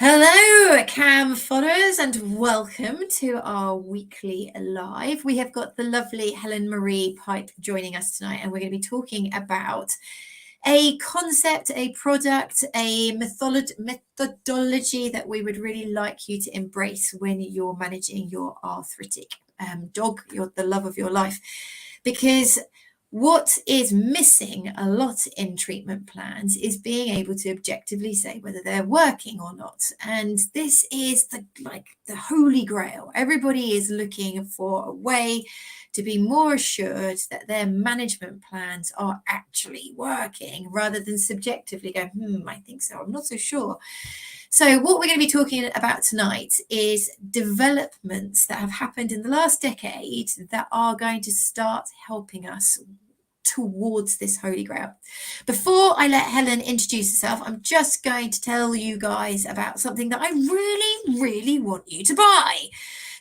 Hello, Cam followers, and welcome to our weekly live. We have got the lovely Helen-Marie Pipe joining us tonight, and we're going to be talking about a concept, a product, a methodology that we would really like you to embrace when you're managing your arthritic dog, the love of your life. Because what is missing a lot in treatment plans is being able to objectively say whether they're working or not. And this is the holy grail. Everybody is looking for a way to be more assured that their management plans are actually working rather than subjectively go, I think so, I'm not so sure. So what we're going to be talking about tonight is developments that have happened in the last decade that are going to start helping us towards this holy grail. Before I let Helen introduce herself, I'm just going to tell you guys about something that I really, really want you to buy.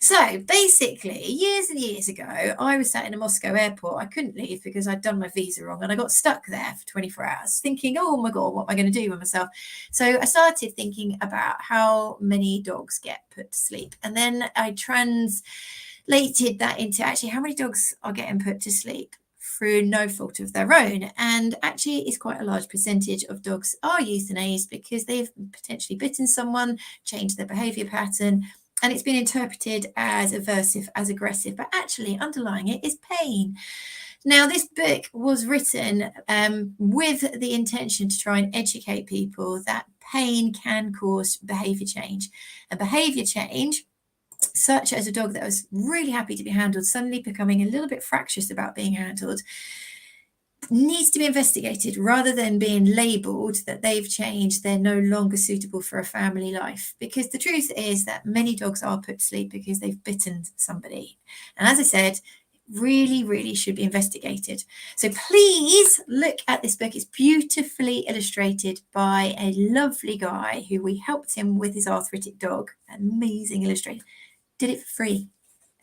So basically, years and years ago, I was sat in a Moscow airport. I couldn't leave because I'd done my visa wrong and I got stuck there for 24 hours thinking, oh my God, what am I going to do with myself? So I started thinking about how many dogs get put to sleep. And then I translated that into actually how many dogs are getting put to sleep through no fault of their own. And actually, it's quite a large percentage of dogs are euthanized because they've potentially bitten someone, changed their behavior pattern, and it's been interpreted as aversive, as aggressive, but actually underlying it is pain. Now, this book was written with the intention to try and educate people that pain can cause behavior change. And behavior change, such as a dog that was really happy to be handled, suddenly becoming a little bit fractious about being handled, needs to be investigated rather than being labelled that they've changed, they're no longer suitable for a family life. Because the truth is that many dogs are put to sleep because they've bitten somebody. And as I said, really, really should be investigated. So please look at this book. It's beautifully illustrated by a lovely guy who we helped him with his arthritic dog. Amazing illustrator. Did it for free.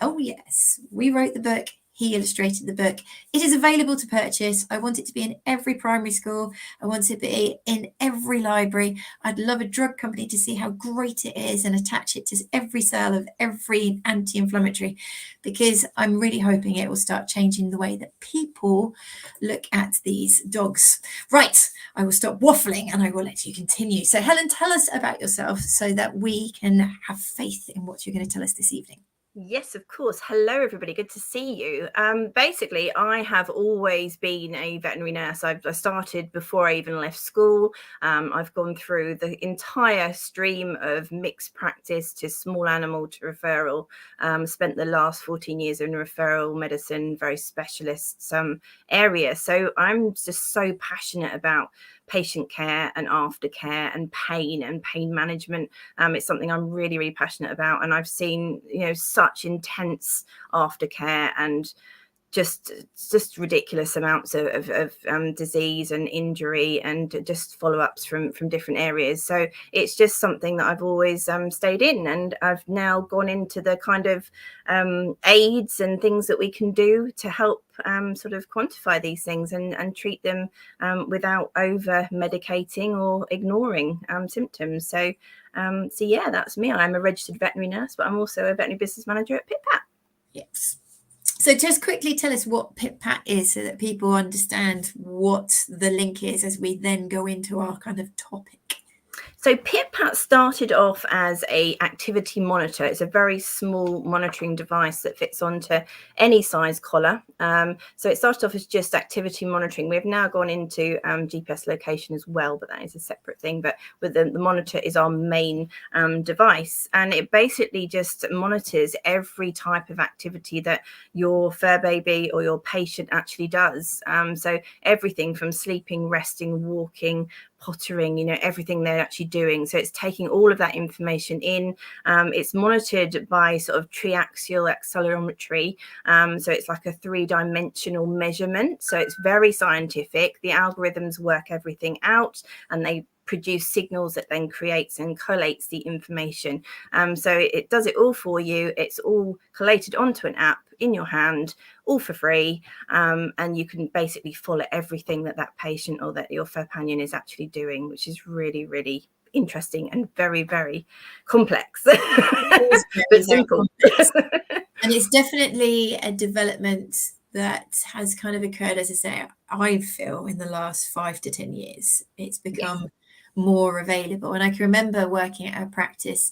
Oh yes, we wrote the book. He illustrated the book. It is available to purchase. I want it to be in every primary school. I want it to be in every library. I'd love a drug company to see how great it is and attach it to every sale of every anti-inflammatory, because I'm really hoping it will start changing the way that people look at these dogs. Right, I will stop waffling and I will let you continue. So Helen, tell us about yourself so that we can have faith in what you're going to tell us this evening. Yes, of course. Hello, everybody. Good to see you. Basically, I have always been a veterinary nurse. I started before I even left school. I've gone through the entire stream of mixed practice to small animal to referral. Spent the last 14 years in referral medicine, very specialist area. So I'm just so passionate about patient care and aftercare and pain management. It's something I'm really, really passionate about. And I've seen, such intense aftercare and just ridiculous amounts of disease and injury and just follow-ups from different areas. So it's just something that I've always stayed in, and I've now gone into the kind of aids and things that we can do to help sort of quantify these things and treat them without over medicating or ignoring symptoms. So yeah, that's me. I'm a registered veterinary nurse, but I'm also a veterinary business manager at PitPat. Yes. So just quickly tell us what PitPat is so that people understand what the link is as we then go into our kind of topic. So PitPat started off as a activity monitor. It's a very small monitoring device that fits onto any size collar. So it started off as just activity monitoring. We've now gone into GPS location as well, but that is a separate thing. But with the monitor is our main device, and it basically just monitors every type of activity that your fur baby or your patient actually does. So everything from sleeping, resting, walking, pottering, everything they're actually doing. So it's taking all of that information in. It's monitored by sort of triaxial accelerometry. So it's like a 3-dimensional measurement. So it's very scientific. The algorithms work everything out, and they produce signals that then creates and collates the information. So it does it all for you. It's all collated onto an app in your hand, all for free, and you can basically follow everything that patient or that your fur companion is actually doing, which is really, really interesting and very, very complex, Very, but simple. And it's definitely a development that has kind of occurred, as I say, I feel in the last 5 to 10 years. It's become more available. And I can remember working at a practice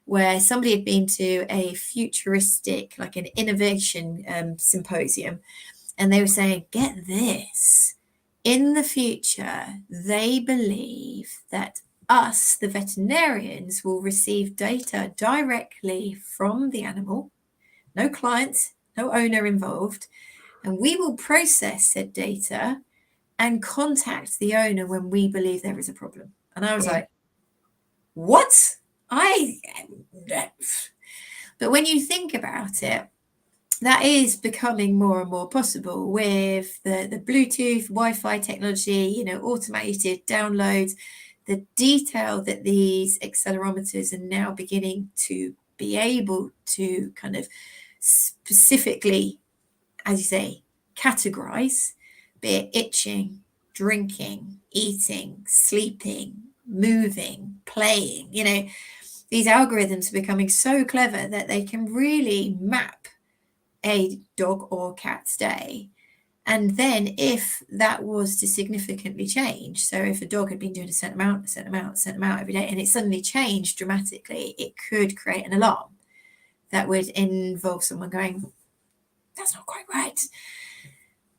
where somebody had been to a futuristic, like an innovation symposium, and they were saying, get this, in the future, they believe that us, the veterinarians, will receive data directly from the animal, no client, no owner involved, and we will process said data and contact the owner when we believe there is a problem. And I was like, what? But when you think about it, that is becoming more and more possible with the Bluetooth, Wi-Fi technology, automated downloads, the detail that these accelerometers are now beginning to be able to kind of specifically, as you say, categorize, be it itching, drinking, eating, sleeping, moving, playing. These algorithms are becoming so clever that they can really map a dog or cat's day. And then if that was to significantly change, so if a dog had been doing a certain amount every day, and it suddenly changed dramatically, it could create an alarm that would involve someone going, that's not quite right.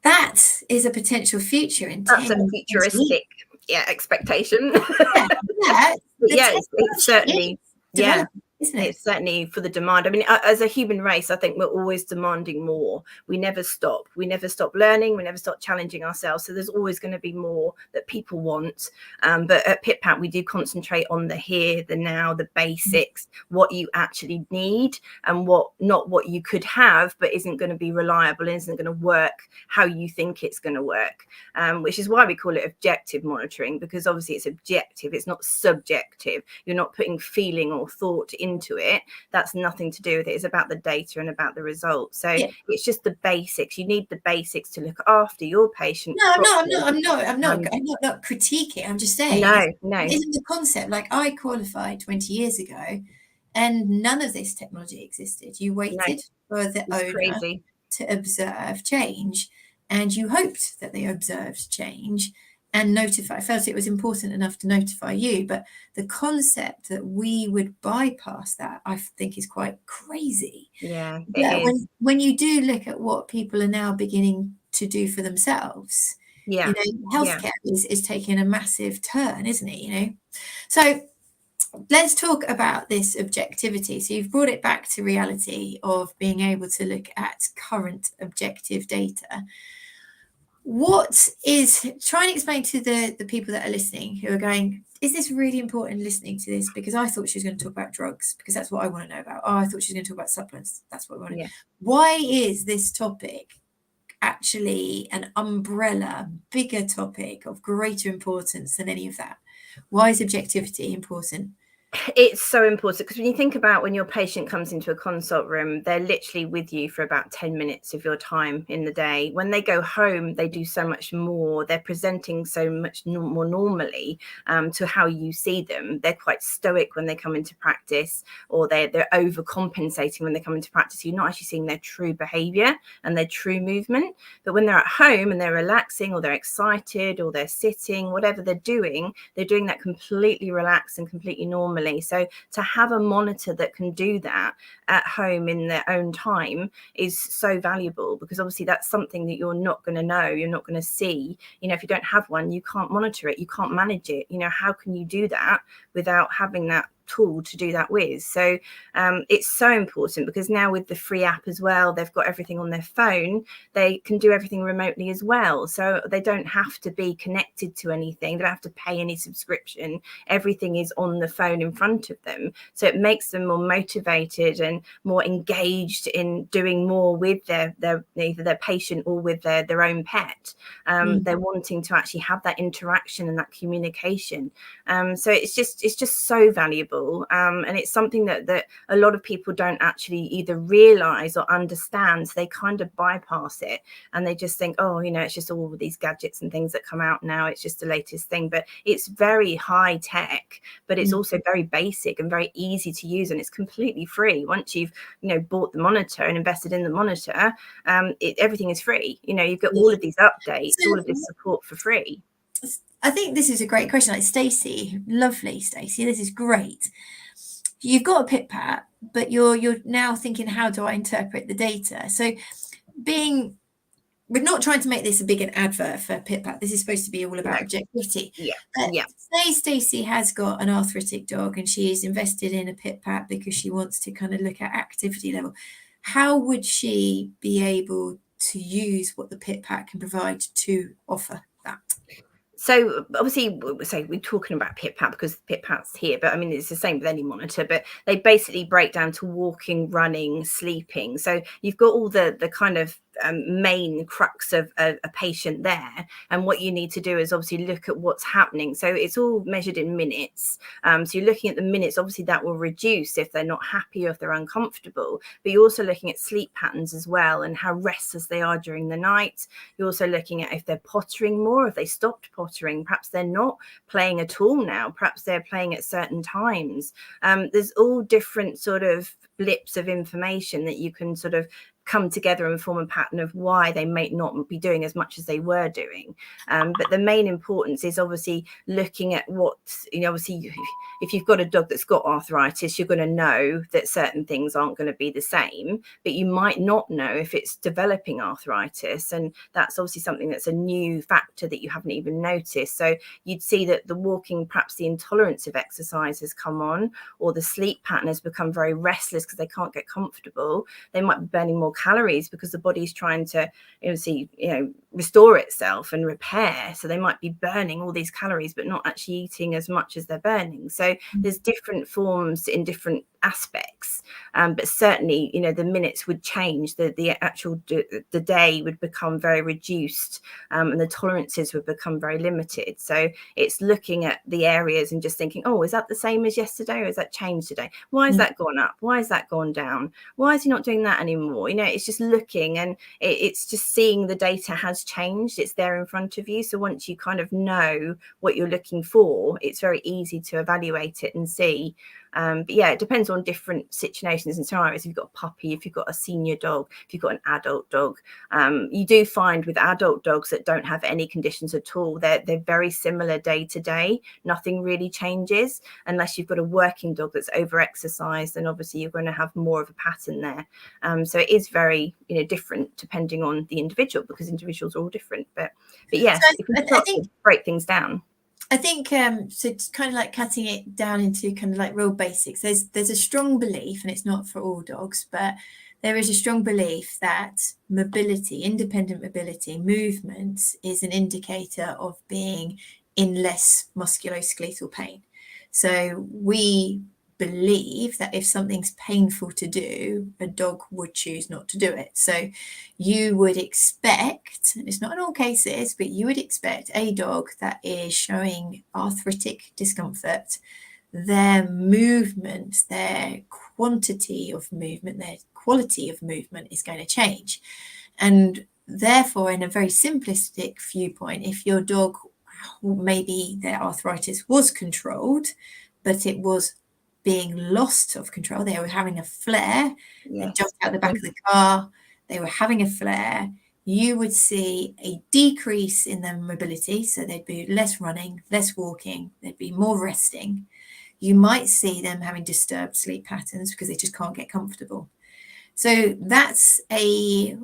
That is a potential future in 10 That's a futuristic expectation. It's certainly isn't it? It's certainly for the demand. I mean, as a human race, I think we're always demanding more. We never stop. We never stop learning. We never stop challenging ourselves. So there's always going to be more that people want. But at PitPat, we do concentrate on the here, the now, the basics, what you actually need, and not what you could have, but isn't going to be reliable and isn't going to work how you think it's going to work. Which is why we call it objective monitoring, because obviously it's objective. It's not subjective. You're not putting feeling or thought into it. That's nothing to do with it. It's about the data and about the results. So it's just the basics. You need the basics to look after your patient. No, I'm not critiquing. I'm just saying, no. Isn't the concept, like, I qualified 20 years ago and none of this technology existed. You waited for the owner to observe change, and you hoped that they observed change and felt it was important enough to notify you. But the concept that we would bypass that, I think, is quite crazy. Yeah, when you do look at what people are now beginning to do for themselves, healthcare is taking a massive turn, isn't it? So let's talk about this objectivity. So you've brought it back to reality of being able to look at current objective data. Try and explain to the people that are listening who are going, is this really important listening to this? Because I thought she was going to talk about drugs, because that's what I want to know about. Oh, I thought she was going to talk about supplements. That's what I want to know. Why is this topic actually an umbrella, bigger topic of greater importance than any of that? Why is objectivity important? It's so important, because when you think about when your patient comes into a consult room, they're literally with you for about 10 minutes of your time in the day. When they go home, they do so much more. They're presenting so much more normally to how you see them. They're quite stoic when they come into practice, or they're overcompensating when they come into practice. You're not actually seeing their true behavior and their true movement. But when they're at home and they're relaxing, or they're excited, or they're sitting, whatever they're doing that completely relaxed and completely normally. So to have a monitor that can do that at home in their own time is so valuable, because obviously that's something that you're not going to know, you're not going to see. If you don't have one, you can't monitor it, you can't manage it. How can you do that without having that tool to do that with? So it's so important, because now with the free app as well, they've got everything on their phone. They can do everything remotely as well, so they don't have to be connected to anything. They don't have to pay any subscription. Everything is on the phone in front of them, so it makes them more motivated and more engaged in doing more with their either their patient or with their own pet. They're wanting to actually have that interaction and that communication. So it's just so valuable. valuable, and it's something that a lot of people don't actually either realize or understand. So they kind of bypass it, and they just think, oh, it's just all of these gadgets and things that come out now, it's just the latest thing. But it's very high tech, but it's also very basic and very easy to use, and it's completely free. Once you've bought the monitor and invested in the monitor, everything is free. You've got all of these updates, all of this support for free. I think this is a great question. Like Stacey, lovely Stacey, this is great. You've got a PitPat, but you're now thinking, how do I interpret the data? So we're not trying to make this a big advert for PitPat. This is supposed to be all about objectivity. But say Stacey has got an arthritic dog and she's invested in a PitPat because she wants to kind of look at activity level. How would she be able to use what the PitPat can provide to offer that? So obviously, we're talking about PitPat because PitPat's here, but I mean, it's the same with any monitor, but they basically break down to walking, running, sleeping. So you've got all the kind of main crux of a patient there, and what you need to do is obviously look at what's happening. So it's all measured in minutes. So you're looking at the minutes. Obviously that will reduce if they're not happy or if they're uncomfortable, but you're also looking at sleep patterns as well and how restless they are during the night. You're also looking at if they're pottering more, if they stopped pottering, perhaps they're not playing at all now, perhaps they're playing at certain times. There's all different sort of blips of information that you can sort of come together and form a pattern of why they may not be doing as much as they were doing. But the main importance is obviously looking at what, obviously if you've got a dog that's got arthritis, you're going to know that certain things aren't going to be the same, but you might not know if it's developing arthritis. And that's obviously something that's a new factor that you haven't even noticed. So you'd see that the walking, perhaps the intolerance of exercise has come on, or the sleep pattern has become very restless because they can't get comfortable. They might be burning more calories because the body's trying to restore itself and repair, so they might be burning all these calories but not actually eating as much as they're burning. So there's different forms in different aspects, but certainly the minutes would change, the actual the day would become very reduced, and the tolerances would become very limited. So it's looking at the areas and just thinking, oh, is that the same as yesterday, or has that changed today? Why has that gone up? Why has that gone down? Why is he not doing that anymore? It's just looking, and it's just seeing the data has changed. It's there in front of you. So once you kind of know what you're looking for, it's very easy to evaluate it and see. But yeah, it depends on different situations and scenarios. If you've got a puppy, if you've got a senior dog, if you've got an adult dog, you do find with adult dogs that don't have any conditions at all, they're very similar day to day. Nothing really changes unless you've got a working dog that's over exercised, and obviously you're going to have more of a pattern there. So it is very different depending on the individual, because individuals are all different. But yes, so if we start to break things down. I think so it's kind of like cutting it down into kind of like real basics. There's a strong belief, and it's not for all dogs, but there is a strong belief that mobility, independent mobility, movement is an indicator of being in less musculoskeletal pain. So we believe that if something's painful to do, a dog would choose not to do it. So you would expect, and it's not in all cases, but you would expect a dog that is showing arthritic discomfort, their movement, their quantity of movement, their quality of movement is going to change. And therefore, in a very simplistic viewpoint, if your dog, maybe their arthritis was controlled, but it was being lost of control, they were having a flare, they jumped out the back of the car, they were having a flare, you would see a decrease in their mobility. So they'd be less running, less walking, they'd be more resting. You might see them having disturbed sleep patterns because they just can't get comfortable. So that's a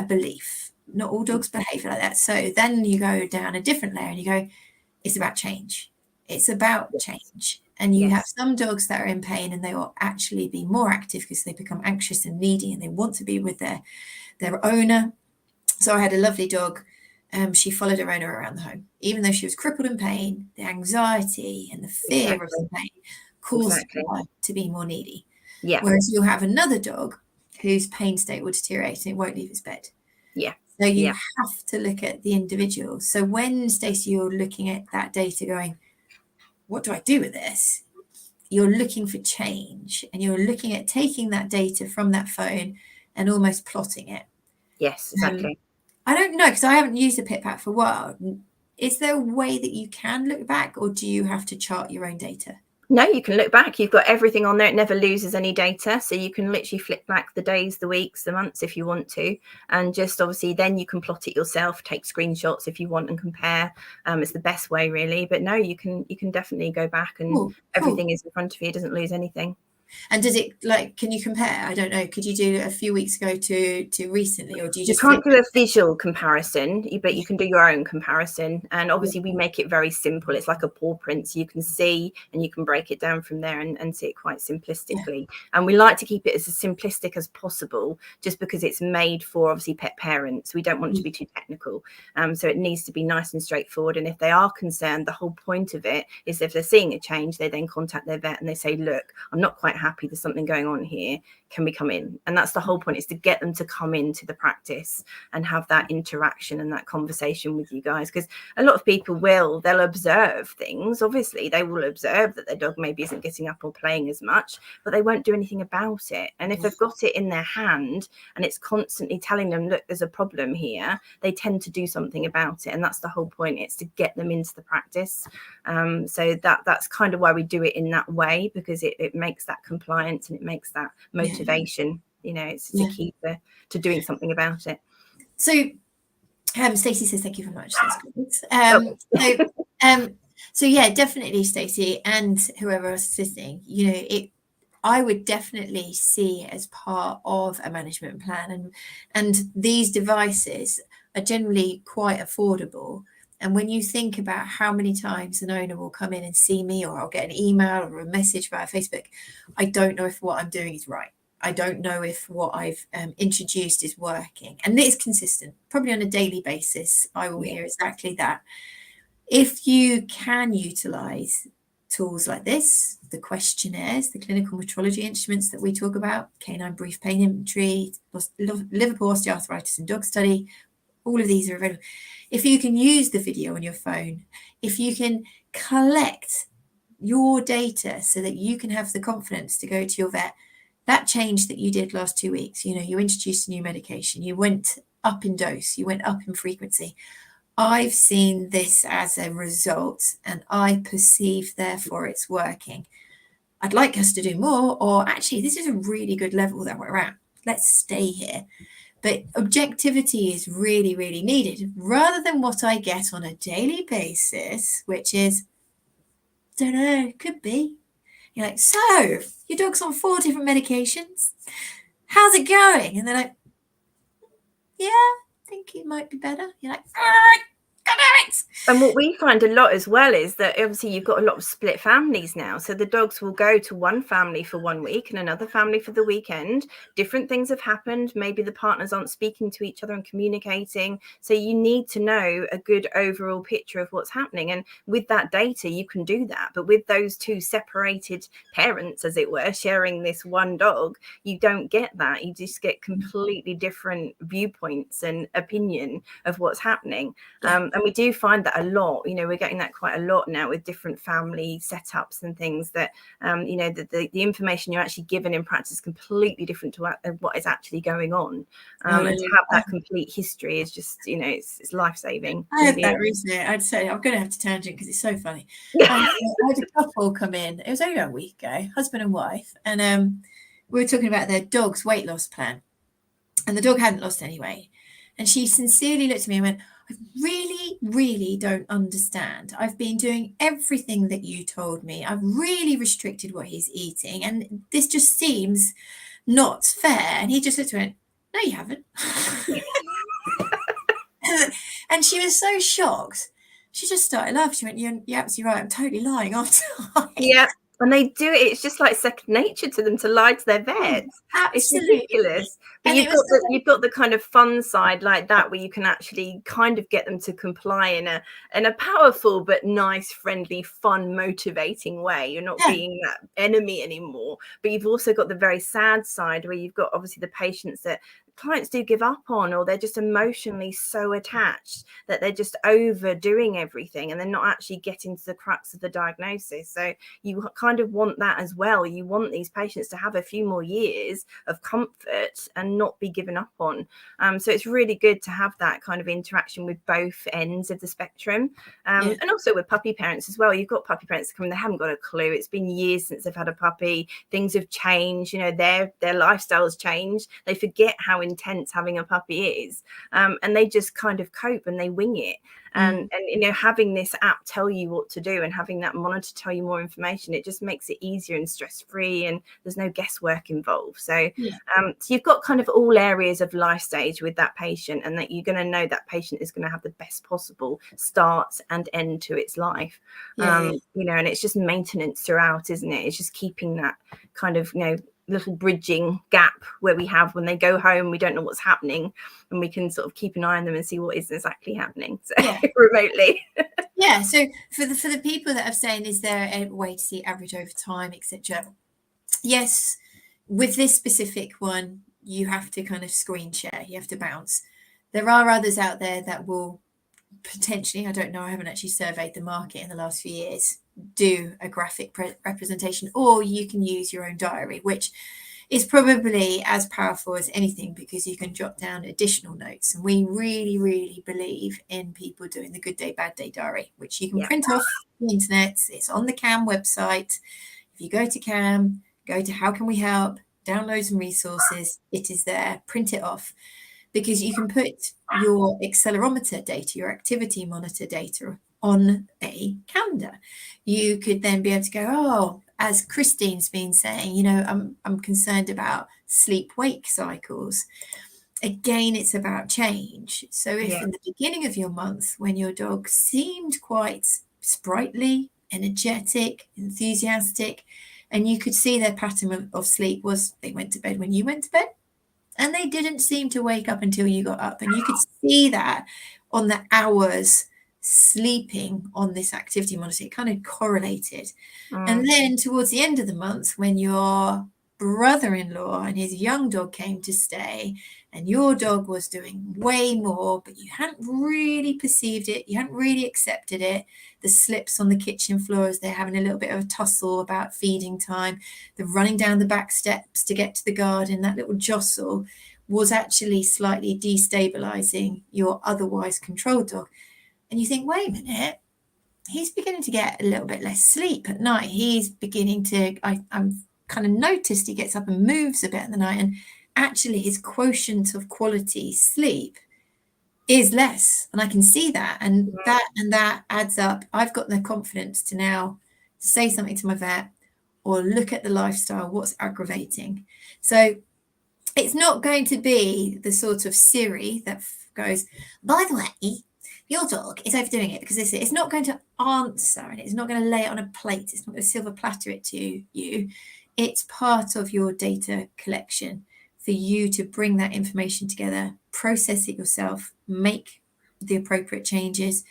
belief. Not all dogs behave like that. So then you go down a different layer and you go, it's about change. It's about change. And you have some dogs that are in pain and they will actually be more active because they become anxious and needy and they want to be with their owner. So I had a lovely dog. She followed her owner around the home. Even though she was crippled in pain, the anxiety and the fear of the pain caused her to be more needy. Whereas you'll have another dog whose pain state will deteriorate and it won't leave its bed. So you have to look at the individual. So when, Stacey, you're looking at that data going, what do I do with this? you're looking for change, and you're looking at taking that data from that phone and almost plotting it. Yes, exactly. I don't know, because I haven't used a PitPat for a while. Is there a way that you can look back, or do you have to chart your own data? No, you can look back. You've got everything on there. It never loses any data. So you can literally flick back the days, the weeks, the months if you want to. And just obviously then you can plot it yourself, take screenshots if you want and compare. It's the best way really. But no, you can definitely go back and everything is in front of you. It doesn't lose anything. And does it, like, can you compare? I don't know. Could you do a few weeks ago to recently, or do you just? You can't do a visual comparison, but you can do your own comparison. And obviously we make it very simple. It's like a paw print, so you can see and you can break it down from there and see it quite simplistically. Yeah. And we like to keep it as simplistic as possible, just because it's made for obviously pet parents. We don't want it to be too technical. So it needs to be nice and straightforward. And if they are concerned, the whole point of it is if they're seeing a change, they then contact their vet and they say, look, I'm not quite happy, there's something going on here, can we come in? And that's the whole point, is to get them to come into the practice and have that interaction and that conversation with you guys. Because a lot of people they'll observe things. Obviously they will observe that their dog maybe isn't getting up or playing as much, but they won't do anything about it. And if they've got it in their hand and it's constantly telling them, look, there's a problem here, they tend to do something about it. And that's the whole point, it's to get them into the practice. So that's kind of why we do it in that way, because it makes that compliance and it makes that motivation. You know, it's to keep to doing something about it. So Stacey says thank you very much. That's great. So yeah, definitely, Stacey, and whoever else is listening, you know, I would definitely see it as part of a management plan, and these devices are generally quite affordable. And when you think about how many times an owner will come in and see me, or I'll get an email or a message via Facebook, I don't know if what I'm doing is right. I don't know if what I've introduced is working. And it's consistent. Probably on a daily basis, I will hear exactly that. If you can utilize tools like this, the questionnaires, the clinical metrology instruments that we talk about, canine brief pain inventory, Liverpool osteoarthritis and dog study, all of these are available. If you can use the video on your phone, if you can collect your data so that you can have the confidence to go to your vet, that change that you did last 2 weeks, you know, you introduced a new medication, you went up in dose, you went up in frequency. I've seen this as a result and I perceive, therefore, it's working. I'd like us to do more, or actually, this is a really good level that we're at. Let's stay here. But objectivity is really, really needed, rather than what I get on a daily basis, which is, don't know, could be. You're like, so your dog's on 4 different medications. How's it going? And they're like, yeah, I think it might be better. You're like, all right, got it. And what we find a lot as well is that obviously you've got a lot of split families now. So the dogs will go to one family for 1 week and another family for the weekend. Different things have happened. Maybe the partners aren't speaking to each other and communicating. So you need to know a good overall picture of what's happening. And with that data, you can do that. But with those two separated parents, as it were, sharing this one dog, you don't get that. You just get completely different viewpoints and opinion of what's happening. And we do find that a lot. You know, we're getting that quite a lot now with different family setups and things, that you know, the information you're actually given in practice is completely different to what is actually going on. And to have that complete history is just, you know, it's life-saving. I had that recently. I'd say I'm going to have to tangent because it's so funny. I had a couple come in. It was only a week ago, husband and wife, and we were talking about their dog's weight loss plan, and the dog hadn't lost any weight. And she sincerely looked at me and went, I really, really don't understand. I've been doing everything that you told me. I've really restricted what he's eating, and this just seems not fair. And he just looked at her and went, no, you haven't. And she was so shocked. She just started laughing. She went, you're absolutely right. I'm totally lying, aren't I? Yeah. And they do it. It's just like second nature to them to lie to their vets. It's ridiculous. But you've got the kind of fun side like that, where you can actually kind of get them to comply in a powerful but nice, friendly, fun, motivating way. You're not being that enemy anymore. But you've also got the very sad side, where you've got obviously the patients that clients do give up on, or they're just emotionally so attached that they're just overdoing everything and they're not actually getting to the crux of the diagnosis. So you kind of want that as well. You want these patients to have a few more years of comfort and not be given up on. So it's really good to have that kind of interaction with both ends of the spectrum. And also with puppy parents as well. You've got puppy parents that come in, they haven't got a clue. It's been years since they've had a puppy. Things have changed, you know, their lifestyles changed. They forget how intense having a puppy is. And they just kind of cope and they wing it. And you know, having this app tell you what to do and having that monitor tell you more information, it just makes it easier and stress-free, and there's no guesswork involved. So, so you've got kind of all areas of life stage with that patient, and that you're going to know that patient is going to have the best possible start and end to its life. You know, and it's just maintenance throughout, isn't it? It's just keeping that kind of, you know, little bridging gap where we have when they go home, we don't know what's happening, and we can sort of keep an eye on them and see what is exactly happening remotely. So for the people that are saying, is there a way to see average over time, etc.? Yes, with this specific one, you have to kind of screen share, you have to bounce. There are others out there that will potentially, I don't know, I haven't actually surveyed the market in the last few years, do a graphic representation, or you can use your own diary, which is probably as powerful as anything, because you can jot down additional notes. And we really, really believe in people doing the good day, bad day diary, which you can print off the internet. It's on the CAM website. If you go to CAM, go to How Can We Help, download some resources, it is there, print it off. Because you can put your accelerometer data, your activity monitor data on a calendar. You could then be able to go, oh, as Christine's been saying, you know, I'm concerned about sleep-wake cycles. Again, it's about change. So if in the beginning of your month, when your dog seemed quite sprightly, energetic, enthusiastic, and you could see their pattern of sleep was they went to bed when you went to bed, and they didn't seem to wake up until you got up. And you could see that on the hours sleeping on this activity monitor. It kind of correlated. And then towards the end of the month, when your brother-in-law and his young dog came to stay, and your dog was doing way more, but you hadn't really perceived it, you hadn't really accepted it, the slips on the kitchen floor as they're having a little bit of a tussle about feeding time, the running down the back steps to get to the garden, that little jostle was actually slightly destabilizing your otherwise controlled dog. And you think, wait a minute, he's beginning to get a little bit less sleep at night. He's beginning to, I'm kind of noticed he gets up and moves a bit in the night, and actually his quotient of quality sleep is less, and I can see that, and that adds up. I've got the confidence to now say something to my vet or look at the lifestyle, what's aggravating. So it's not going to be the sort of Siri that goes, by the way, your dog is overdoing it because this. It's not going to answer, and it's not going to lay it on a plate. It's not going to silver platter it to you. It's part of your data collection for you to bring that information together, process it yourself, make the appropriate changes,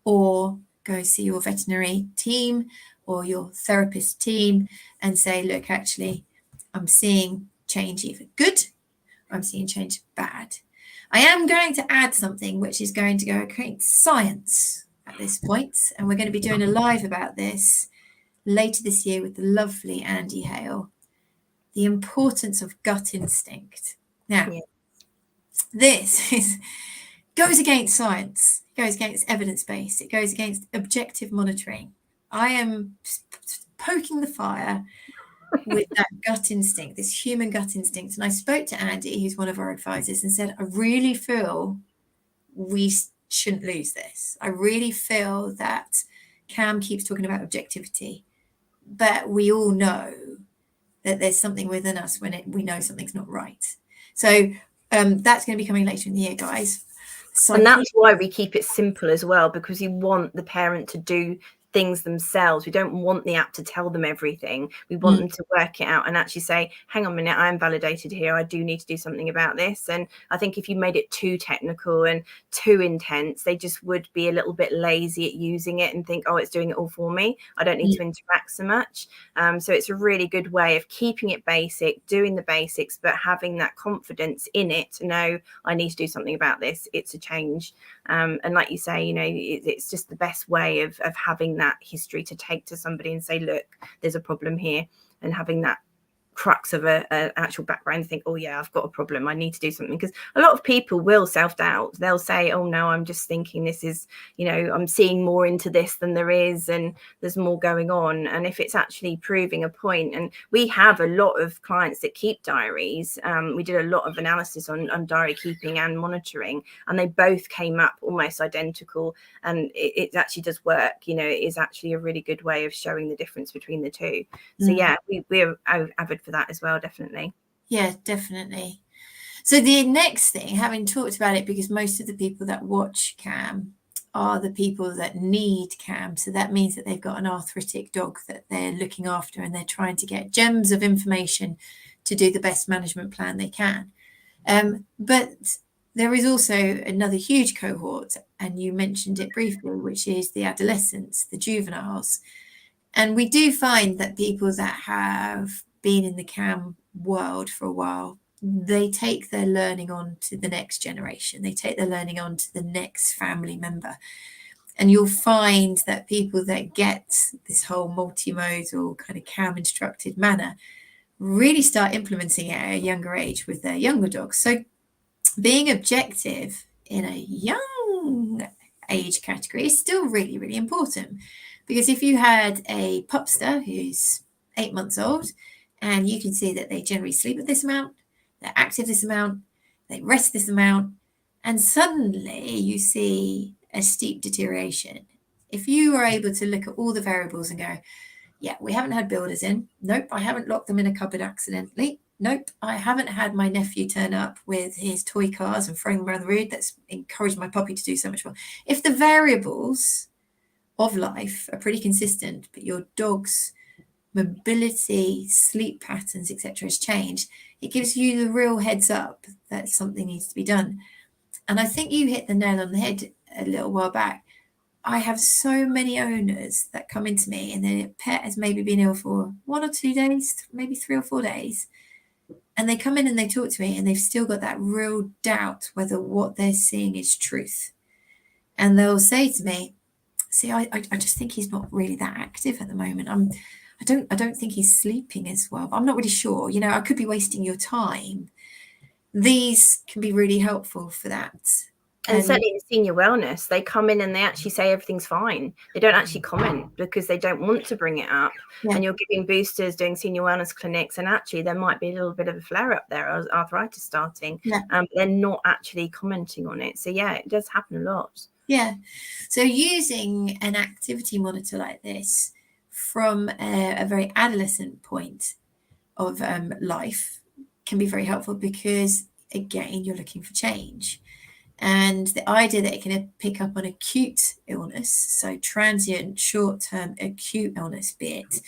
or go see your veterinary team or your therapist team and say, look, actually, I'm seeing change either good or I'm seeing change bad. I am going to add something which is going to go create science at this point, and we're going to be doing a live about this later this year with the lovely Andy Hale, the importance of gut instinct. Now, this goes against science, it goes against evidence-based, it goes against objective monitoring. I am poking the fire with that gut instinct, this human gut instinct. And I spoke to Andy, who's one of our advisors, and said, I really feel we shouldn't lose this. I really feel that Cam keeps talking about objectivity, but we all know that there's something within us when we know something's not right. So that's going to be coming later in the year, guys. And that's why we keep it simple as well, because you want the parent to do things themselves. We don't want the app to tell them everything. We want them to work it out and actually say, hang on a minute, I am validated here. I do need to do something about this. And I think if you made it too technical and too intense, they just would be a little bit lazy at using it and think, oh, it's doing it all for me. I don't need to interact so much. So it's a really good way of keeping it basic, doing the basics, but having that confidence in it to know I need to do something about this. It's a change. And like you say, you know, it's just the best way of having that history to take to somebody and say, look, there's a problem here, and having that crux of a actual background and think, oh yeah, I've got a problem, I need to do something. Because a lot of people will self-doubt. They'll say, oh no, I'm just thinking this is, you know, I'm seeing more into this than there is, and there's more going on. And if it's actually proving a point, and we have a lot of clients that keep diaries, we did a lot of analysis on diary keeping and monitoring, and they both came up almost identical. And it actually does work. You know, it is actually a really good way of showing the difference between the two. So yeah, we're avid for that as well, definitely. Yeah, definitely. So the next thing, having talked about it, because most of the people that watch CAM are the people that need CAM, so that means that they've got an arthritic dog that they're looking after, and they're trying to get gems of information to do the best management plan they can. But there is also another huge cohort, and you mentioned it briefly, which is the adolescents, the juveniles. And we do find that people that have been in the CAM world for a while, they take their learning on to the next generation. They take their learning on to the next family member. And you'll find that people that get this whole multimodal kind of CAM instructed manner really start implementing it at a younger age with their younger dogs. So being objective in a young age category is still really, really important. Because if you had a pupster who's 8 months old, and you can see that they generally sleep at this amount, they're active this amount, they rest this amount, and suddenly you see a steep deterioration. If you are able to look at all the variables and go, yeah, we haven't had builders in. Nope, I haven't locked them in a cupboard accidentally. Nope, I haven't had my nephew turn up with his toy cars and throwing them around the room. That's encouraged my puppy to do so much more. If the variables of life are pretty consistent, but your dog's mobility, sleep patterns, etc. has changed, it gives you the real heads up that something needs to be done. And I think you hit the nail on the head a little while back. I have so many owners that come into me and their pet has maybe been ill for 1 or 2 days, maybe 3 or 4 days. And they come in and they talk to me and they've still got that real doubt whether what they're seeing is truth. And they'll say to me, see, I just think he's not really that active at the moment. I don't think he's sleeping as well, but I'm not really sure. You know, I could be wasting your time. These can be really helpful for that. And certainly in senior wellness, they come in and they actually say everything's fine. They don't actually comment because they don't want to bring it up. Yeah. And you're giving boosters, doing senior wellness clinics, and actually there might be a little bit of a flare up there, arthritis starting. Yeah. They're not actually commenting on it. So yeah, it does happen a lot. Yeah. So using an activity monitor like this from a very adolescent point of life can be very helpful, because again, you're looking for change. And the idea that it can pick up on acute illness, so transient, short-term acute illness, be it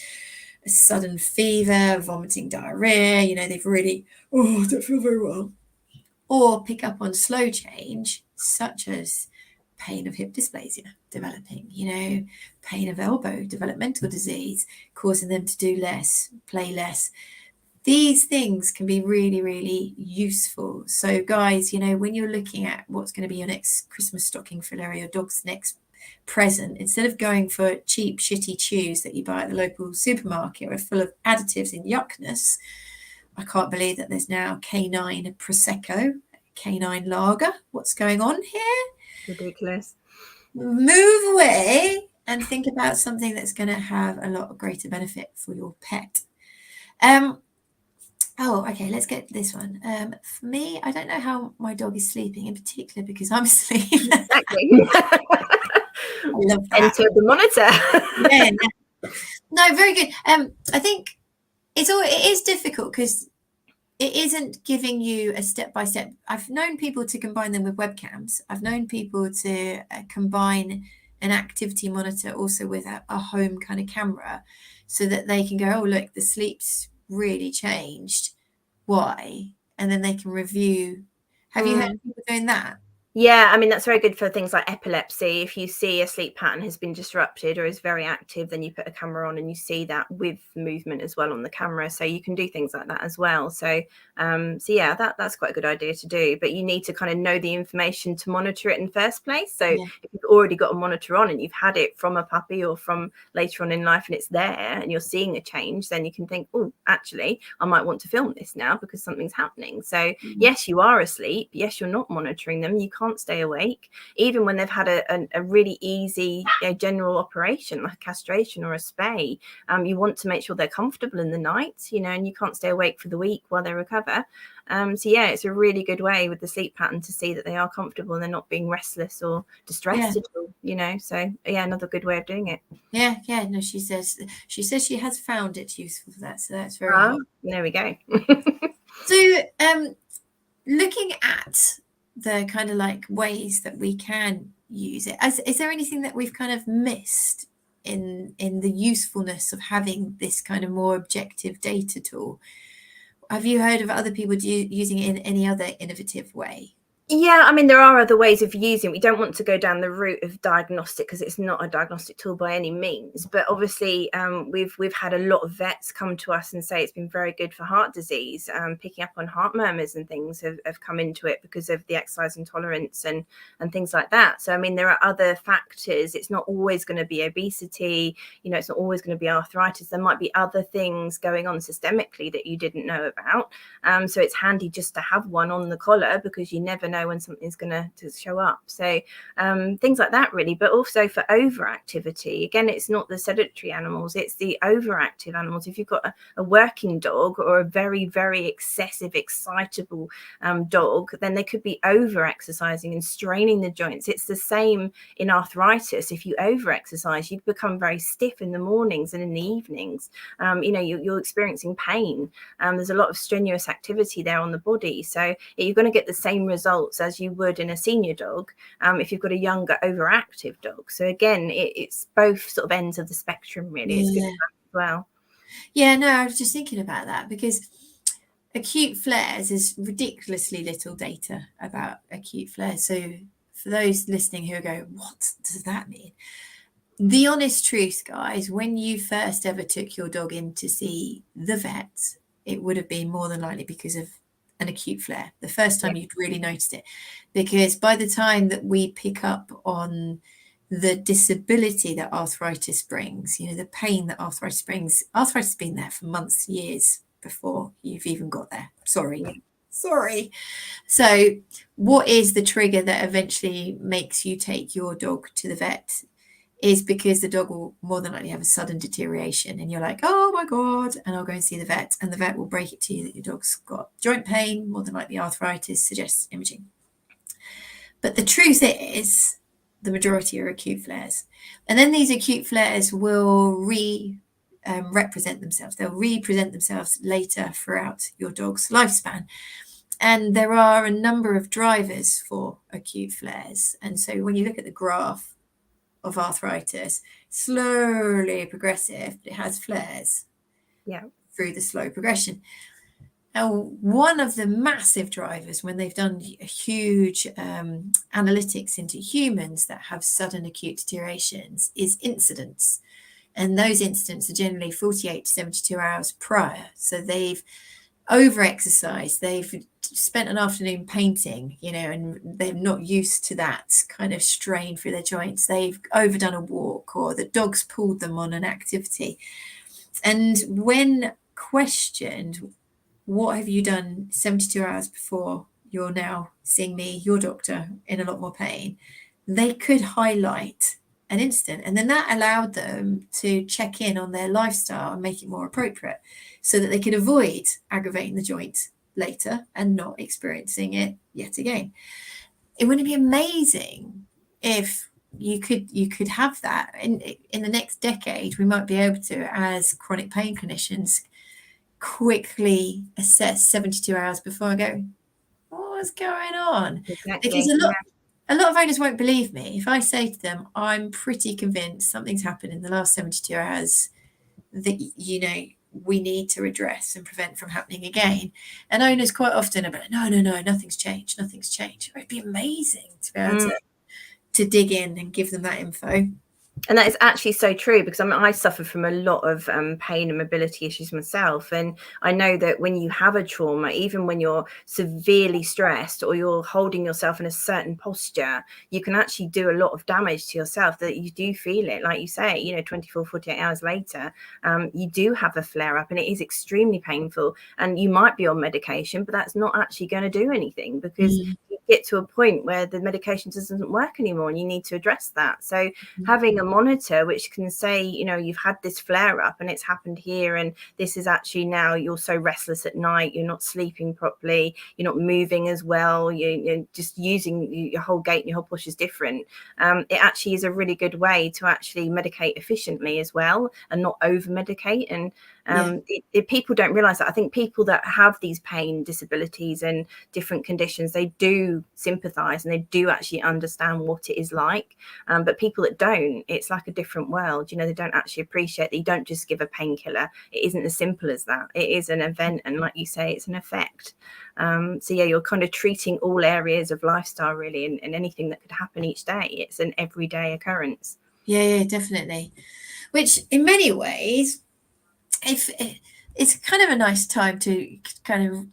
a sudden fever, vomiting, diarrhea, you know, they've really, I don't feel very well. Or pick up on slow change, such as pain of hip dysplasia developing, you know, pain of elbow, developmental disease, causing them to do less, play less. These things can be really, really useful. So guys, you know, when you're looking at what's going to be your next Christmas stocking filler or your dog's next present, instead of going for cheap, shitty chews that you buy at the local supermarket or are full of additives and yuckness, I can't believe that there's now canine Prosecco, canine lager. What's going on here? Ridiculous. Move away and think about something that's going to have a lot of greater benefit for your pet. Oh, okay, let's get this one. For me, I don't know how my dog is sleeping, in particular because I'm asleep. Exactly. I love that. Enter the monitor. Yeah, no, very good. I think it is difficult because it isn't giving you a step-by-step. I've known people to combine them with webcams. I've known people to combine an activity monitor also with a home kind of camera, so that they can go, oh, look, the sleep's really changed. Why? And then they can review. Have you heard of people doing that? Yeah, I mean, that's very good for things like epilepsy. If you see a sleep pattern has been disrupted or is very active, then you put a camera on and you see that with movement as well on the camera. So you can do things like that as well. So yeah, that's quite a good idea to do. But you need to kind of know the information to monitor it in the first place. So if you've already got a monitor on and you've had it from a puppy or from later on in life and it's there and you're seeing a change, then you can think, oh, actually, I might want to film this now because something's happening. So yes, you are asleep. Yes, you're not monitoring them. You can't stay awake even when they've had a really easy general operation like a castration or a spay. You want to make sure they're comfortable in the night, and you can't stay awake for the week while they recover. So yeah, it's a really good way with the sleep pattern to see that they are comfortable and they're not being restless or distressed at all, so yeah, another good way of doing it. No, she says she has found it useful for that, so that's very helpful. There we go. So looking at the kind of like ways that we can use it, is there anything that we've kind of missed in the usefulness of having this kind of more objective data tool? Have you heard of other people using it in any other innovative way? Yeah, I mean, there are other ways of using it. We don't want to go down the route of diagnostic because it's not a diagnostic tool by any means. But obviously, we've had a lot of vets come to us and say it's been very good for heart disease. Picking up on heart murmurs and things have come into it because of the exercise intolerance and things like that. So, I mean, there are other factors. It's not always going to be obesity. It's not always going to be arthritis. There might be other things going on systemically that you didn't know about. So it's handy just to have one on the collar because you never know when something's going to show up. So things like that really, but also for overactivity. Again, it's not the sedentary animals, it's the overactive animals. If you've got a working dog or a very, very excessive, excitable dog, then they could be over exercising and straining the joints. It's the same in arthritis. If you over exercise, you become very stiff in the mornings and in the evenings. You're experiencing pain. There's a lot of strenuous activity there on the body. So you're going to get the same results as you would in a senior dog if you've got a younger overactive dog. So again, it's both sort of ends of the spectrum really. It's good as well. Yeah, no, I was just thinking about that because acute flares is ridiculously little data about acute flares. So for those listening who go, what does that mean? The honest truth, guys, when you first ever took your dog in to see the vet, it would have been more than likely because of an acute flare, the first time you'd really noticed it. Because by the time that we pick up on the disability that arthritis brings, the pain that arthritis brings, arthritis has been there for months, years before you've even got there. Sorry. So what is the trigger that eventually makes you take your dog to the vet? Is because the dog will more than likely have a sudden deterioration and you're like, oh my God, and I'll go and see the vet, and the vet will break it to you that your dog's got joint pain, more than likely arthritis, suggests imaging. But the truth is the majority are acute flares. And then these acute flares will represent themselves. They'll represent themselves later throughout your dog's lifespan. And there are a number of drivers for acute flares. And so when you look at the graph of arthritis, slowly progressive, but it has flares through the slow progression. Now, one of the massive drivers when they've done huge analytics into humans that have sudden acute deteriorations is incidents. And those incidents are generally 48 to 72 hours prior. So they've over-exercised, they've spent an afternoon painting, and they're not used to that kind of strain through their joints. They've overdone a walk, or the dog's pulled them on an activity. And when questioned, what have you done 72 hours before you're now seeing me, your doctor, in a lot more pain, they could highlight an incident. And then that allowed them to check in on their lifestyle and make it more appropriate so that they could avoid aggravating the joint later and not experiencing it yet again. It wouldn't be amazing if you could have that in the next decade. We might be able to, as chronic pain clinicians, quickly assess 72 hours before and go, what's going on? Exactly. Because a lot of owners won't believe me if I say to them, I'm pretty convinced something's happened in the last 72 hours that, you know, we need to address and prevent from happening again. And owners quite often are like, no, nothing's changed. It'd be amazing to be able to dig in and give them that info. And that is actually so true, because I suffer from a lot of pain and mobility issues myself. And I know that when you have a trauma, even when you're severely stressed or you're holding yourself in a certain posture, you can actually do a lot of damage to yourself, that you do feel it. Like you say, you know, 24, 48 hours later, you do have a flare up, and it is extremely painful. And you might be on medication, but that's not actually going to do anything, because you get to a point where the medication doesn't work anymore, and you need to address that. So having a monitor which can say, you know, you've had this flare up and it's happened here, and this is actually now you're so restless at night, you're not sleeping properly, you're not moving as well, you're just using your whole gait and your whole posture is different. It actually is a really good way to actually medicate efficiently as well, and not over medicate. And people don't realize that. I think people that have these pain, disabilities and different conditions, they do sympathize and they do actually understand what it is like. But people that don't, it's like a different world. You know, they don't actually appreciate that you don't just give a painkiller. It isn't as simple as that. It is an event, and like you say, it's an effect. So yeah, you're kind of treating all areas of lifestyle really, and anything that could happen each day. It's an everyday occurrence. Yeah, definitely. Which in many ways, if it's kind of a nice time to kind of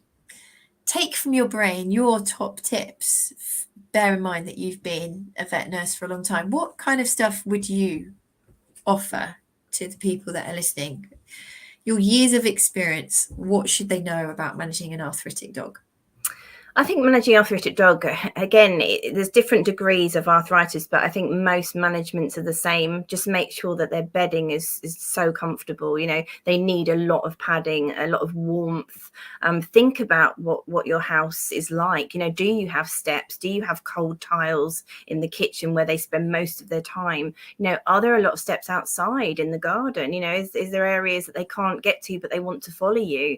take from your brain your top tips. Bear in mind that you've been a vet nurse for a long time. What kind of stuff would you offer to the people that are listening? Your years of experience, what should they know about managing an arthritic dog? I think managing arthritic dog, again, there's different degrees of arthritis, but I think most managements are the same. Just make sure that their bedding is so comfortable. You know, they need a lot of padding, a lot of warmth. Think about what your house is like. You know, do you have steps? Do you have cold tiles in the kitchen where they spend most of their time? You know, are there a lot of steps outside in the garden? You know, is there areas that they can't get to, but they want to follow you?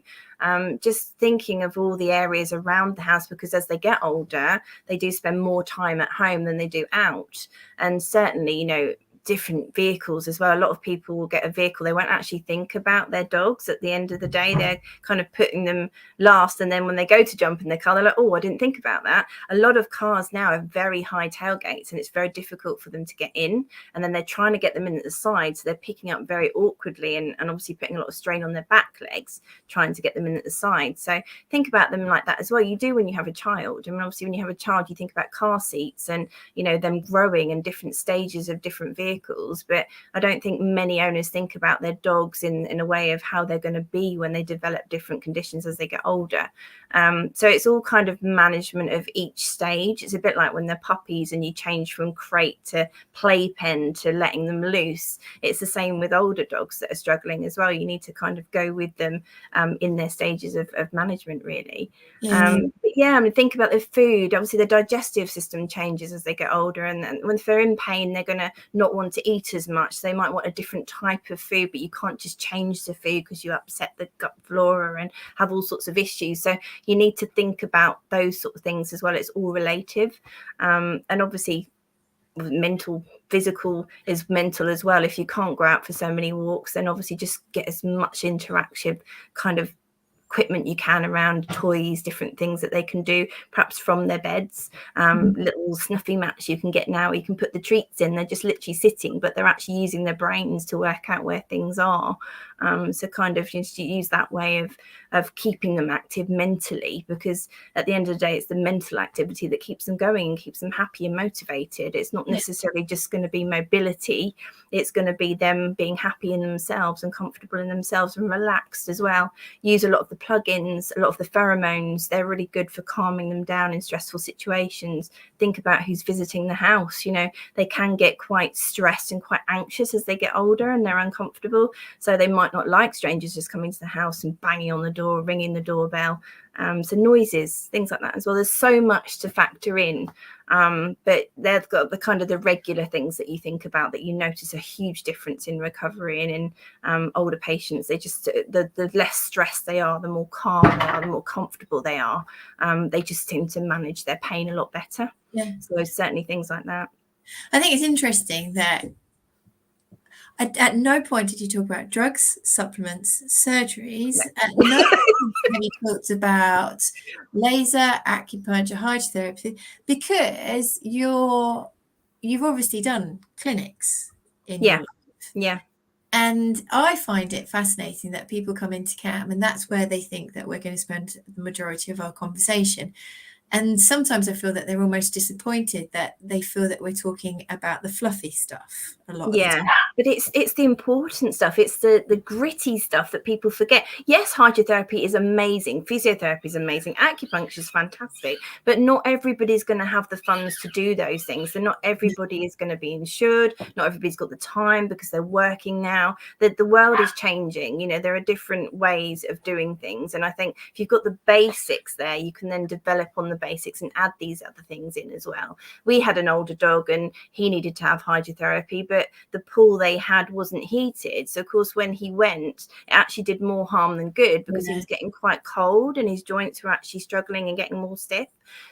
Just thinking of all the areas around the house, because as they get older, they do spend more time at home than they do out. And certainly, you know, different vehicles as well. A lot of people will get a vehicle, they won't actually think about their dogs. At the end of the day, they're kind of putting them last, and then when they go to jump in their car, they're like, oh, I didn't think about that. A lot of cars now have very high tailgates, and it's very difficult for them to get in, and then they're trying to get them in at the side, so they're picking up very awkwardly, and obviously putting a lot of strain on their back legs trying to get them in at the side. So think about them like that as well. You do when you have a child. I mean, obviously when you have a child, you think about car seats and, you know, them growing in different stages of different vehicles. But I don't think many owners think about their dogs in a way of how they're going to be when they develop different conditions as they get older. So it's all kind of management of each stage. It's a bit like when they're puppies and you change from crate to playpen to letting them loose. It's the same with older dogs that are struggling as well. You need to kind of go with them in their stages of management, really. But yeah, I mean, think about the food. Obviously, the digestive system changes as they get older, and when they're in pain, they're going to not want to eat as much. They might want a different type of food, but you can't just change the food because you upset the gut flora and have all sorts of issues. So you need to think about those sort of things as well. It's all relative, and obviously physical is mental as well. If you can't go out for so many walks, then obviously just get as much interactive kind of equipment you can around, toys, different things that they can do, perhaps from their beds. Little snuffy mats you can get now, you can put the treats in, they're just literally sitting, but they're actually using their brains to work out where things are. So kind of just use that way of keeping them active mentally, because at the end of the day, it's the mental activity that keeps them going and keeps them happy and motivated. It's not necessarily just going to be mobility. It's going to be them being happy in themselves and comfortable in themselves and relaxed as well. Use a lot of the plugins, a lot of the pheromones. They're really good for calming them down in stressful situations. Think about who's visiting the house. You know, they can get quite stressed and quite anxious as they get older and they're uncomfortable. So they might might not like strangers just coming to the house and banging on the door, ringing the doorbell. So noises, things like that as well. There's so much to factor in, but they've got the kind of the regular things that you think about that you notice a huge difference in recovery. And in older patients, they just the less stressed they are, the more calm they are, the more comfortable they are. They just seem to manage their pain a lot better. Yeah. So certainly things like that. I think it's interesting that at no point did you talk about drugs, supplements, surgeries. At no point have you talked about laser, acupuncture, hydrotherapy, because you've obviously done clinics in your life. Yeah. And I find it fascinating that people come into CAM and that's where they think that we're going to spend the majority of our conversation. And sometimes I feel that they're almost disappointed that they feel that we're talking about the fluffy stuff a lot of the time. But it's the important stuff. It's the gritty stuff that people forget. Yes, hydrotherapy is amazing. Physiotherapy is amazing. Acupuncture is fantastic. But not everybody's going to have the funds to do those things. So not everybody is going to be insured. Not everybody's got the time because they're working now. The world is changing. You know, there are different ways of doing things. And I think if you've got the basics there, you can then develop on the basics and add these other things in as well. We had an older dog and he needed to have hydrotherapy, but the pool they had wasn't heated. So of course when he went, it actually did more harm than good because he was getting quite cold and his joints were actually struggling and getting more stiff.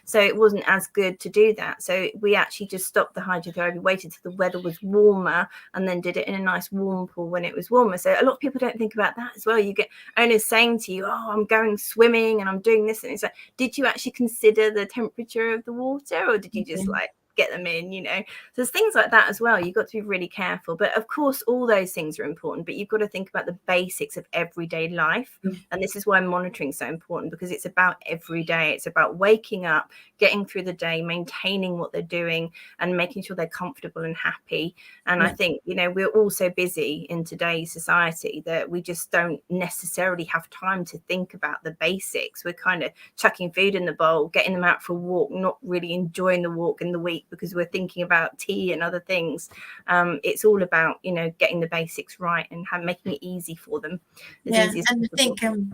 So it wasn't as good to do that. So we actually just stopped the hydrotherapy, waited till the weather was warmer, and then did it in a nice warm pool when it was warmer. So a lot of people don't think about that as well. You get owners saying to you, oh, I'm going swimming and I'm doing this. And it's like, did you actually consider the temperature of the water, or did you just like get them in, you know? So there's things like that as well. You've got to be really careful. But of course, all those things are important, but you've got to think about the basics of everyday life. And this is why monitoring is so important, because it's about every day. It's about waking up, getting through the day, maintaining what they're doing and making sure they're comfortable and happy. And I think, you know, we're all so busy in today's society that we just don't necessarily have time to think about the basics. We're kind of chucking food in the bowl, getting them out for a walk, not really enjoying the walk in the week because we're thinking about tea and other things. It's all about, you know, getting the basics right and making it easy for them. And I think I'm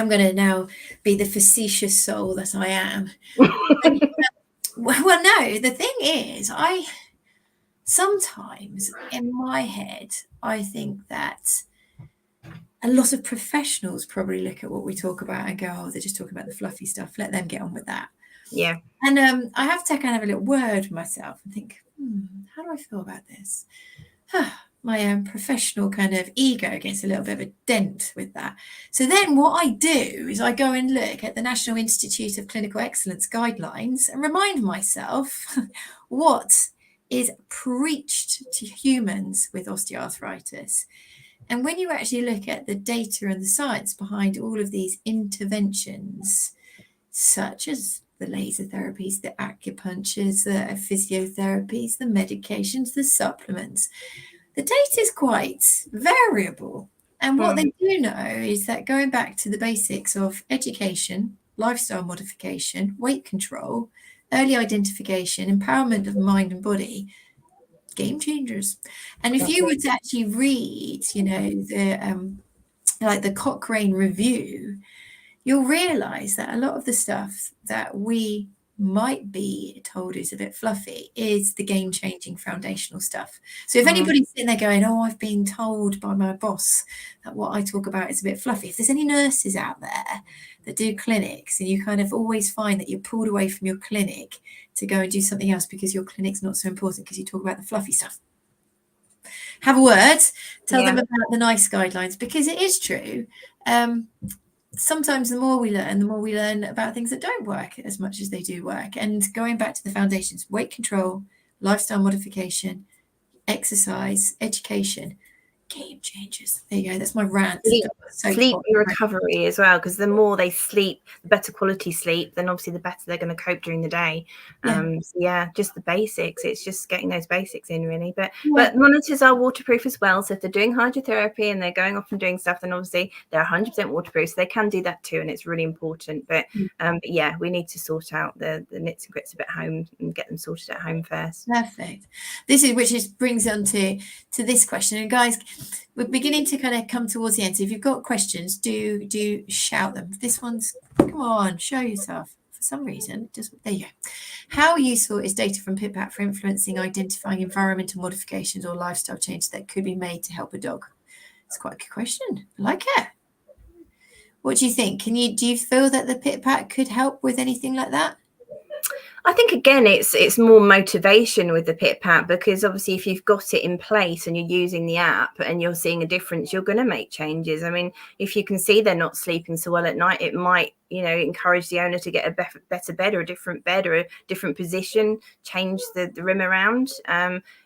going to now be the facetious soul that I am. Well, no, the thing is, I sometimes in my head, I think that a lot of professionals probably look at what we talk about and go, oh, they're just talking about the fluffy stuff. Let them get on with that. Yeah. And I have to kind of have a little word with myself and think, how do I feel about this? My professional kind of ego gets a little bit of a dent with that. So then what I do is I go and look at the National Institute of Clinical Excellence guidelines and remind myself what is preached to humans with osteoarthritis. And when you actually look at the data and the science behind all of these interventions, such as the laser therapies, the acupunctures, the physiotherapies, the medications, the supplements, the data is quite variable. And what they do know is that going back to the basics of education, lifestyle modification, weight control, early identification, empowerment of mind and body, game changers. And if you were to actually read, you know, the like the Cochrane review, you'll realize that a lot of the stuff that we might be told is a bit fluffy is the game-changing foundational stuff. So if anybody's sitting there going, oh, I've been told by my boss that what I talk about is a bit fluffy, if there's any nurses out there that do clinics and you kind of always find that you're pulled away from your clinic to go and do something else because your clinic's not so important because you talk about the fluffy stuff, have a word, tell them about the nice guidelines, because it is true. Sometimes the more we learn about things that don't work as much as they do work. And going back to the foundations, weight control, lifestyle modification, exercise, education, game changers. There you go. That's my rant. Sleep and recovery as well, because the more they sleep, the better quality sleep, then obviously the better they're going to cope during the day. So just the basics. It's just getting those basics in, really. But monitors are waterproof as well. So if they're doing hydrotherapy and they're going off and doing stuff, then obviously they're 100% waterproof. So they can do that too, and it's really important. But we need to sort out the nits and grits of at home and get them sorted at home first. Perfect. Which brings on to this question. And guys, we're beginning to kind of come towards the end. So if you've got questions, do shout them. This one's, come on, show yourself. For some reason, just there you go. How useful is data from PitPat for influencing, identifying environmental modifications or lifestyle changes that could be made to help a dog? It's quite a good question. I like it. What do you think? Do you feel that the PitPat could help with anything like that? I think, again, it's more motivation with the PitPat, because obviously if you've got it in place and you're using the app and you're seeing a difference, you're going to make changes. I mean, if you can see they're not sleeping so well at night, it might, encourage the owner to get a better bed, or a different position, change the room around.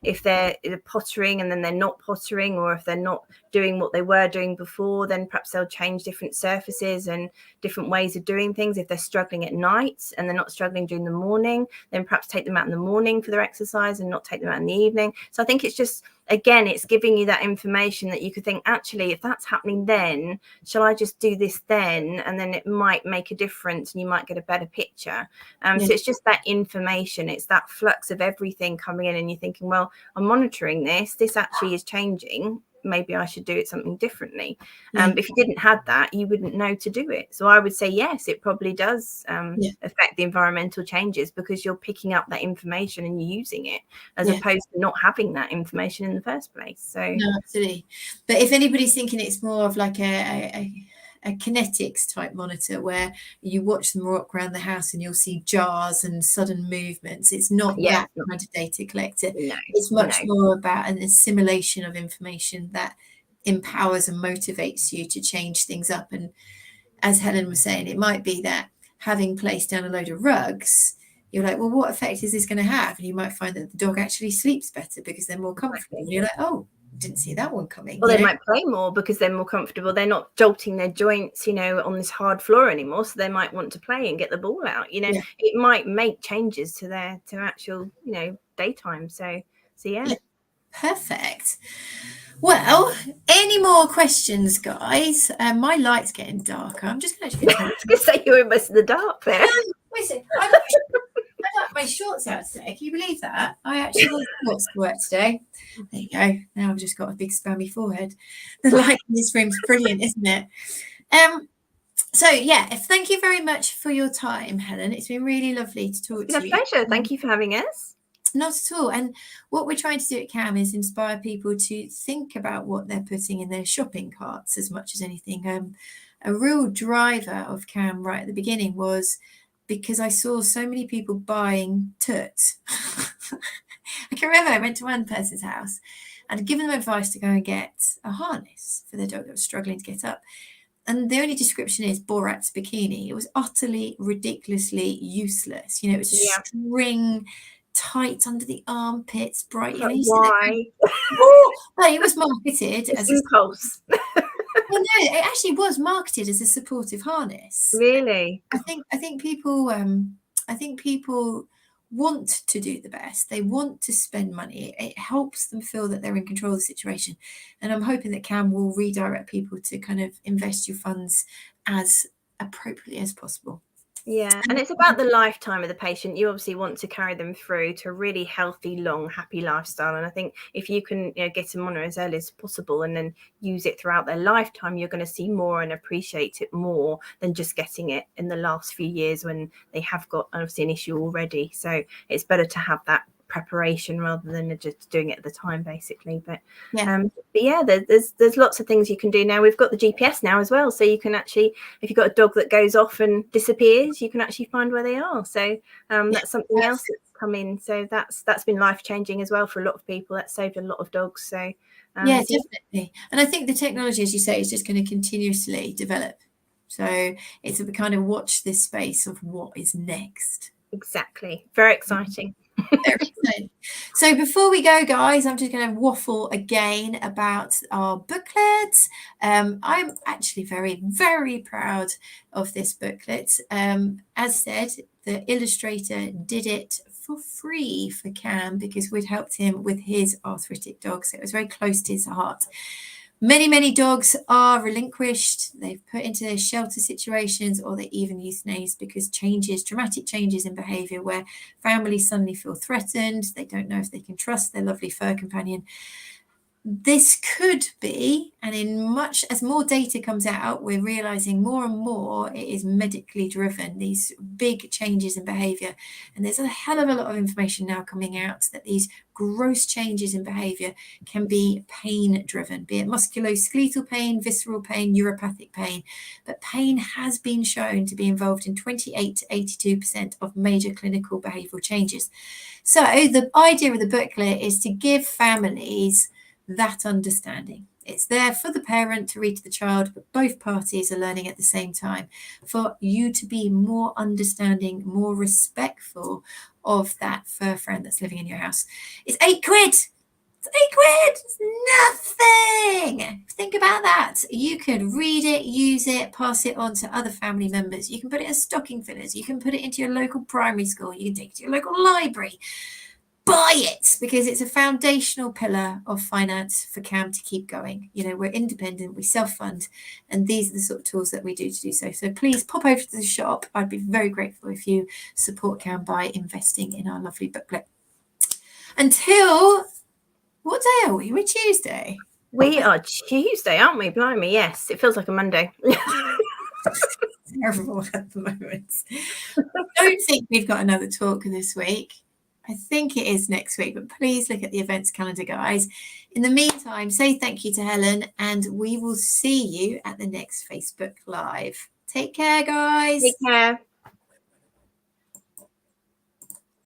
If they're pottering and then they're not pottering, or if they're not doing what they were doing before, then perhaps they'll change different surfaces and different ways of doing things. If they're struggling at night and they're not struggling during the morning, then perhaps take them out in the morning for their exercise and not take them out in the evening. So I think it's just, again, it's giving you that information that you could think, actually, if that's happening then, shall I just do this then? And then it might make a difference and you might get a better picture. So it's just that information. It's that flux of everything coming in and you're thinking, well, I'm monitoring this. This actually is changing. Maybe I should do it something differently. If you didn't have that, you wouldn't know to do it. So I would say, yes, it probably does affect the environmental changes, because you're picking up that information and you're using it, as opposed to not having that information in the first place. So no, absolutely. But if anybody's thinking it's more of like a kinetics type monitor where you watch them walk around the house and you'll see jars and sudden movements, it's not that kind of data collector. No, it's much more about an assimilation of information that empowers and motivates you to change things up. And as Helen was saying, it might be that having placed down a load of rugs, you're like, well, what effect is this going to have? And you might find that the dog actually sleeps better because they're more comfortable. And you're like, oh, didn't see that one coming. Or they might play more because they're more comfortable. They're not jolting their joints, on this hard floor anymore. So they might want to play and get the ball out. It might make changes to their actual, daytime. So yeah. Perfect. Well, any more questions, guys? My light's getting darker. I'm just going to I was going to say you're almost in the dark there. Listen, I got my shorts out today. Can you believe that? I actually wore shorts to work today. There you go. Now I've just got a big spammy forehead. The light in this room's brilliant, isn't it? So yeah, thank you very much for your time, Helen. It's been really lovely to talk to you. It's a pleasure. Thank you for having us. Not at all. And what we're trying to do at CAM is inspire people to think about what they're putting in their shopping carts as much as anything. A real driver of CAM right at the beginning was because I saw so many people buying toots. I can remember I went to one person's house and I'd given them advice to go and get a harness for their dog that was struggling to get up. And the only description is Borat's bikini. It was utterly, ridiculously useless. It was a string tight under the armpits, bright. Why? But it was marketed as impulse. Well, no, it actually was marketed as a supportive harness. Really? I think people want to do the best. They want to spend money. It helps them feel that they're in control of the situation. And I'm hoping that CAM will redirect people to kind of invest your funds as appropriately as possible. Yeah, and it's about the lifetime of the patient. You obviously want to carry them through to a really healthy, long, happy lifestyle. And I think if you can get them on as early as possible and then use it throughout their lifetime, you're going to see more and appreciate it more than just getting it in the last few years when they have got obviously an issue already. So it's better to have that preparation rather than just doing it at the time, basically. But there's lots of things you can do now. We've got the GPS now as well, so you can actually, if you've got a dog that goes off and disappears, you can actually find where they are. So that's something else that's come in. So that's been life-changing as well for a lot of people. That saved a lot of dogs. So definitely. And I think the technology, as you say, is just going to continuously develop. So it's a kind of watch this space of what is next. Exactly. Very exciting. Very exciting. So before we go, guys, I'm just going to waffle again about our booklet. I'm actually very, very proud of this booklet. As said, the illustrator did it for free for CAM because we'd helped him with his arthritic dog. So it was very close to his heart. Many, many dogs are relinquished. They've put into shelter situations, or they even euthanized because dramatic changes in behavior where families suddenly feel threatened. They don't know if they can trust their lovely fur companion. this could be, and in much as more data comes out, we're realizing more and more it is medically driven, these big changes in behavior. And there's a hell of a lot of information now coming out that these gross changes in behavior can be pain driven, be it musculoskeletal pain, visceral pain, neuropathic pain. But pain has been shown to be involved in 28 to 82% of major clinical behavioral changes. So the idea of the booklet is to give families that understanding. It's there for the parent to read to the child, but both parties are learning at the same time, for you to be more understanding, more respectful of that fur friend that's living in your house. It's £8. It's £8. It's nothing. Think about that. You can read it, use it, pass it on to other family members. You can put it as stocking fillers. You can put it into your local primary school. You can take it to your local library. Buy it, because it's a foundational pillar of finance for CAM to keep going. You know, we're independent, we self-fund, and these are the sort of tools that we do to do so. So please pop over to the shop. I'd be very grateful if you support CAM by investing in our lovely booklet. Until, what day are we? We're Tuesday. We are Tuesday, aren't we? Blimey, yes. It feels like a Monday. Terrible at the moment. Don't think we've got another talk this week. I think it is next week, but please look at the events calendar, guys. In the meantime, say thank you to Helen, and we will see you at the next Facebook Live. Take care, guys. Take care.